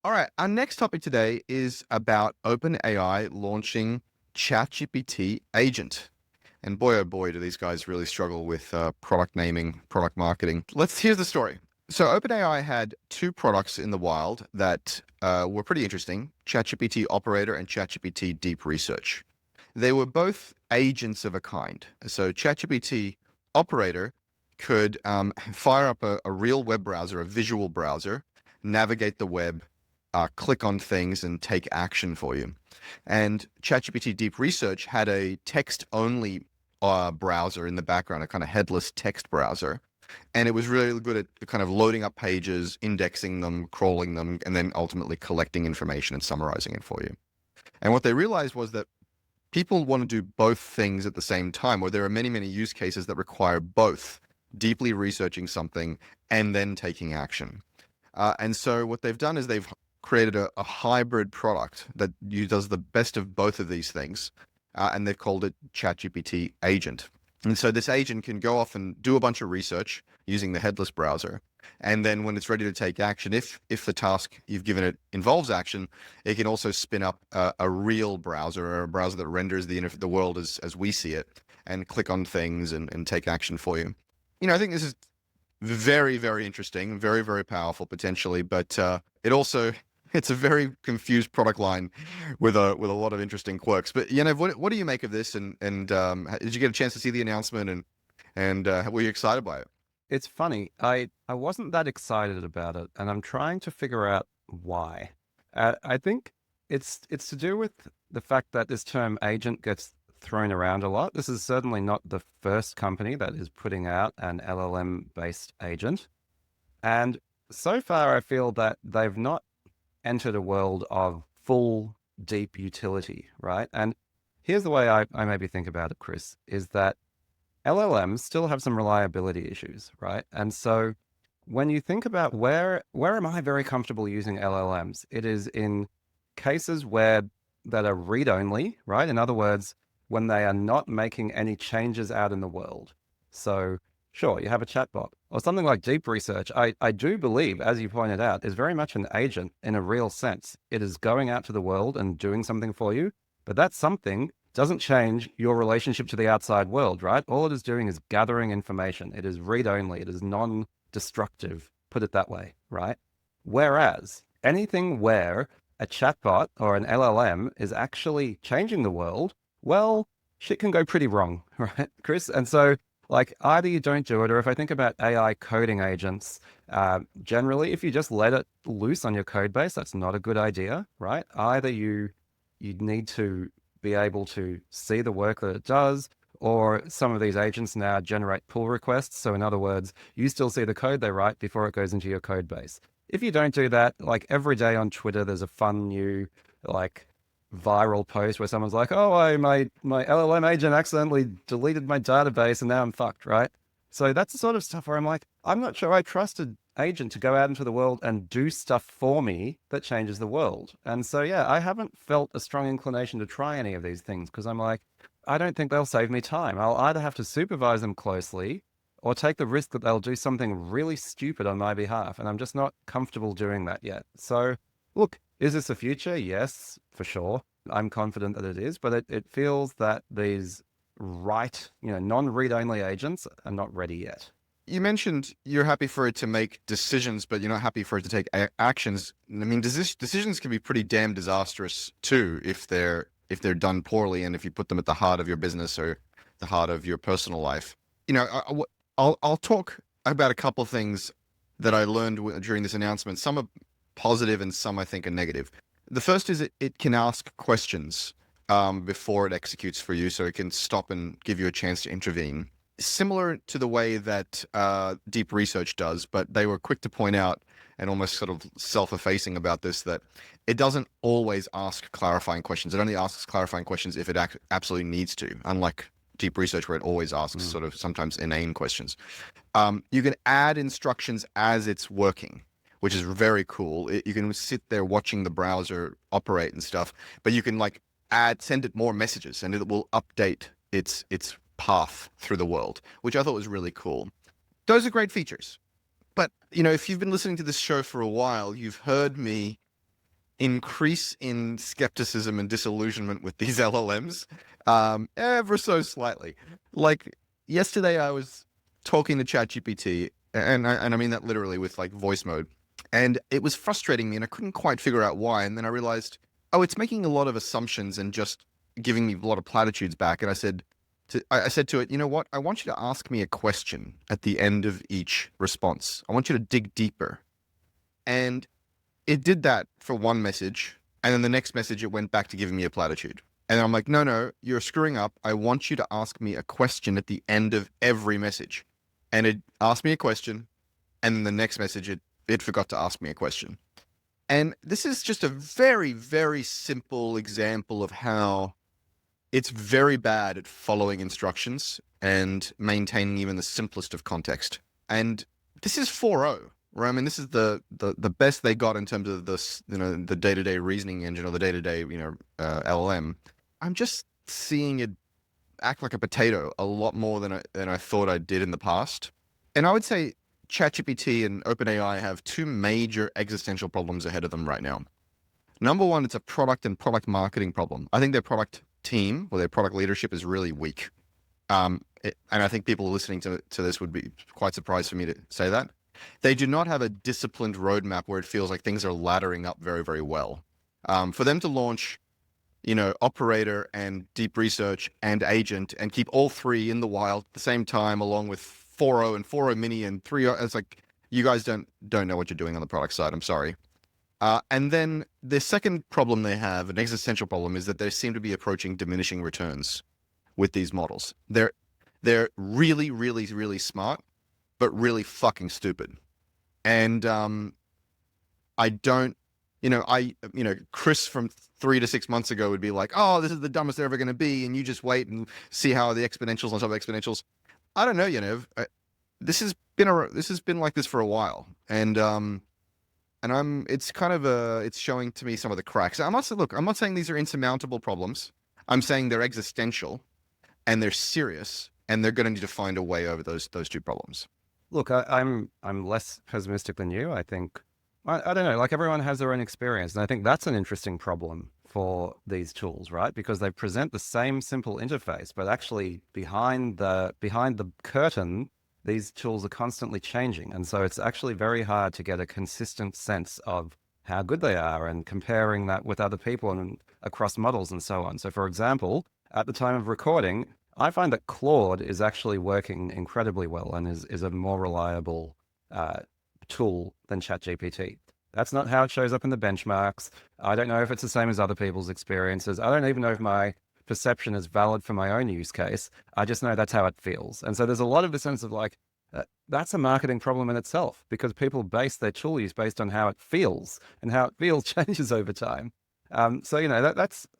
All right, our next topic today is about OpenAI launching ChatGPT Agent. And boy, oh boy, do these guys really struggle with product naming, product marketing. Here's the story. So OpenAI had two products in the wild that were pretty interesting: ChatGPT Operator and ChatGPT Deep Research. They were both agents of a kind. So ChatGPT Operator could fire up a real web browser, a visual browser, navigate the web, click on things, and take action for you. And ChatGPT Deep Research had a text-only browser in the background, a kind of headless text browser. And it was really good at kind of loading up pages, indexing them, crawling them, and then ultimately collecting information and summarizing it for you. And what they realized was that people want to do both things at the same time, or there are many, many use cases that require both deeply researching something and then taking action. And so what they've done is they've created a hybrid product that does the best of both of these things, and they've called it ChatGPT Agent. And so this agent can go off and do a bunch of research using the headless browser. And then when it's ready to take action, if the task you've given it involves action, it can also spin up a real browser, or a browser that renders the world as we see it, and click on things and take action for you. I think this is very, very interesting, very, very powerful potentially, but it's a very confused product line with a lot of interesting quirks. But Yaniv, what do you make of this? And did you get a chance to see the announcement, and were you excited by it? It's funny. I wasn't that excited about it, and I'm trying to figure out why. I think it's to do with the fact that this term agent gets thrown around a lot. This is certainly not the first company that is putting out an LLM based agent. And so far, I feel that they've not entered a world of full deep utility, right? And here's the way I maybe think about it, Chris, is that LLMs still have some reliability issues, right? And so when you think about where am I very comfortable using LLMs, it is in cases where that are read only, right? In other words, when they are not making any changes out in the world. So sure, you have a chatbot or something like deep research. I do believe, as you pointed out, is very much an agent in a real sense. It is going out to the world and doing something for you, but that something doesn't change your relationship to the outside world, right? All it is doing is gathering information. It is read only. It is non-destructive, put it that way, right? Whereas anything where a chatbot or an LLM is actually changing the world, well, shit can go pretty wrong, right, Chris? And so, like, either you don't do it, or if I think about AI coding agents, generally, if you just let it loose on your code base, that's not a good idea, right? Either you need to be able to see the work that it does, or some of these agents now generate pull requests. So in other words, you still see the code they write before it goes into your code base. If you don't do that, like every day on Twitter, there's a fun new like viral post where someone's like, "Oh, my LLM agent accidentally deleted my database and now I'm fucked," right? So that's the sort of stuff where I'm like, I'm not sure I trusted agent to go out into the world and do stuff for me that changes the world. And so, yeah, I haven't felt a strong inclination to try any of these things because I'm like, I don't think they'll save me time. I'll either have to supervise them closely or take the risk that they'll do something really stupid on my behalf. And I'm just not comfortable doing that yet. So, look, is this the future? Yes, for sure. I'm confident that it is, but it feels that these non-read only agents are not ready yet. You mentioned you're happy for it to make decisions, but you're not happy for it to take actions. I mean, decisions can be pretty damn disastrous too if they're done poorly, and if you put them at the heart of your business or the heart of your personal life. I'll talk about a couple of things that I learned during this announcement. Some are positive and some I think are negative. The first is it can ask questions before it executes for you, so it can stop and give you a chance to intervene, similar to the way that deep research does, but they were quick to point out, and almost sort of self-effacing about this, that it doesn't always ask clarifying questions. It only asks clarifying questions if it absolutely needs to, unlike deep research where it always asks Mm. sort of sometimes inane questions. You can add instructions as it's working, which is very cool. You can sit there watching the browser operate and stuff, but you can like send it more messages, and it will update its path through the world, which I thought was really cool. Those are great features. But, if you've been listening to this show for a while, you've heard me increase in skepticism and disillusionment with these LLMs, ever so slightly. Like yesterday, I was talking to ChatGPT, and I mean that literally with like voice mode, and it was frustrating me, and I couldn't quite figure out why. And then I realized, oh, it's making a lot of assumptions and just giving me a lot of platitudes back. And I said to it, you know what? I want you to ask me a question at the end of each response. I want you to dig deeper. And it did that for one message, and then the next message it went back to giving me a platitude. And I'm like, no, no, you're screwing up. I want you to ask me a question at the end of every message. And it asked me a question, and then the next message it forgot to ask me a question. And this is just a very, very simple example of how it's very bad at following instructions and maintaining even the simplest of context. And this is 4.0, right? I mean, this is the best they got in terms of this, the day-to-day reasoning engine or the day-to-day, LLM. I'm just seeing it act like a potato a lot more than I thought I did in the past. And I would say ChatGPT and OpenAI have two major existential problems ahead of them right now. Number one, it's a product and product marketing problem. I think their product team or their product leadership is really weak. And I think people listening to this would be quite surprised for me to say that. They do not have a disciplined roadmap where it feels like things are laddering up very, very well. For them to launch, operator and deep research and agent and keep all three in the wild at the same time, along with 4.0 and 4.0 mini and 3.0, it's like, you guys don't know what you're doing on the product side. I'm sorry. And then the second problem they have, an existential problem, is that they seem to be approaching diminishing returns with these models. They're really, really, really smart, but really fucking stupid. And I don't, Chris from 3 to 6 months ago would be like, oh, this is the dumbest they're ever going to be, and you just wait and see how the exponentials on top of exponentials. I don't know, Yaniv. This has been like this for a while, and it's kind of it's showing to me some of the cracks. I'm not saying these are insurmountable problems. I'm saying they're existential, and they're serious, and they're going to need to find a way over those two problems. Look, I'm less pessimistic than you. I think I don't know. Like everyone has their own experience, and I think that's an interesting problem for these tools, right? Because they present the same simple interface, but actually behind the curtain, these tools are constantly changing, and so it's actually very hard to get a consistent sense of how good they are, and comparing that with other people and across models and so on. So, for example, at the time of recording, I find that Claude is actually working incredibly well and is a more reliable tool than ChatGPT. That's not how it shows up in the benchmarks. I don't know if it's the same as other people's experiences. I don't even know if my perception is valid for my own use case. I just know that's how it feels. And so there's a lot of the sense of like, that's a marketing problem in itself, because people base their tool use based on how it feels, and how it feels changes over time. So,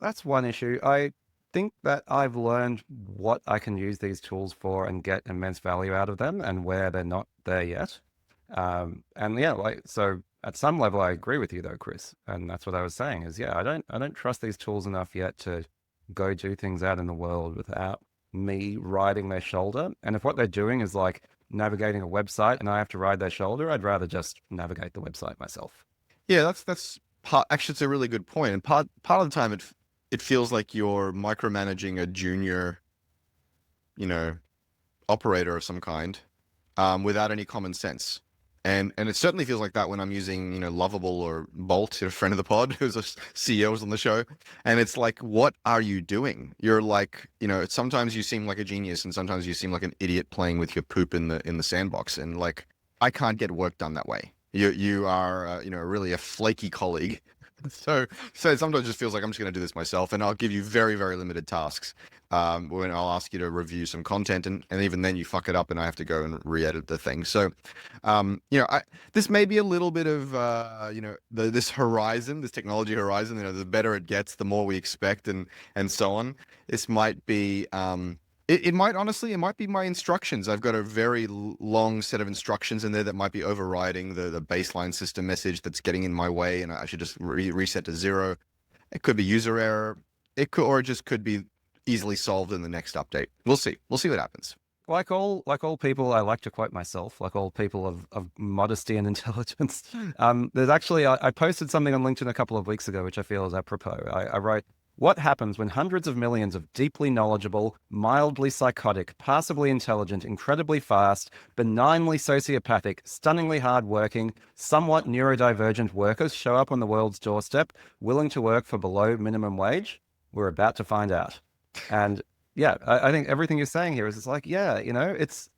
that's one issue. I think that I've learned what I can use these tools for and get immense value out of them, and where they're not there yet. And yeah, so at some level, I agree with you though, Chris. And that's what I was saying is, yeah, I don't trust these tools enough yet to go do things out in the world without me riding their shoulder. And if what they're doing is like navigating a website and I have to ride their shoulder, I'd rather just navigate the website myself. Yeah, that's part. Actually, it's a really good point. And part of the time, it feels like you're micromanaging a junior, operator of some kind, without any common sense. And it certainly feels like that when I'm using, Lovable or Bolt, a friend of the pod, who's a CEO, was on the show. And it's like, what are you doing? You're like, sometimes you seem like a genius, and sometimes you seem like an idiot playing with your poop in the sandbox. And like, I can't get work done that way. You are, really a flaky colleague. So sometimes it just feels like I'm just going to do this myself, and I'll give you very, very limited tasks. When I'll ask you to review some content, and even then you fuck it up and I have to go and re-edit the thing. So, this may be a little bit of, this horizon, this technology horizon, the better it gets, the more we expect, and so on. This might be, it might be my instructions. I've got a very long set of instructions in there that might be overriding the baseline system message that's getting in my way, and I should just reset to 0. It could be user error. Or it just could be easily solved in the next update. We'll see. We'll see what happens. like all people, I like to quote myself. Like all people of modesty and intelligence. There's actually I posted something on LinkedIn a couple of weeks ago, which I feel is apropos. I wrote, "What happens when hundreds of millions of deeply knowledgeable, mildly psychotic, passively intelligent, incredibly fast, benignly sociopathic, stunningly hardworking, somewhat neurodivergent workers show up on the world's doorstep, willing to work for below minimum wage? We're about to find out." And yeah, I think everything you're saying here is it's like, yeah, it's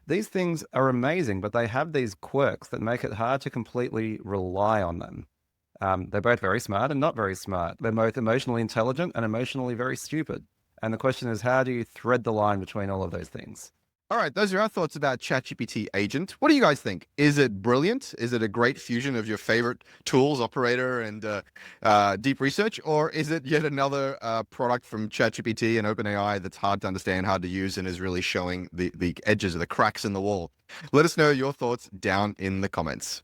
these things are amazing, but they have these quirks that make it hard to completely rely on them. They're both very smart and not very smart. They're both emotionally intelligent and emotionally very stupid. And the question is, how do you thread the line between all of those things? All right, those are our thoughts about ChatGPT Agent. What do you guys think? Is it brilliant? Is it a great fusion of your favorite tools, Operator and Deep Research? Or is it yet another product from ChatGPT and OpenAI that's hard to understand, hard to use, and is really showing the edges of the cracks in the wall? Let us know your thoughts down in the comments.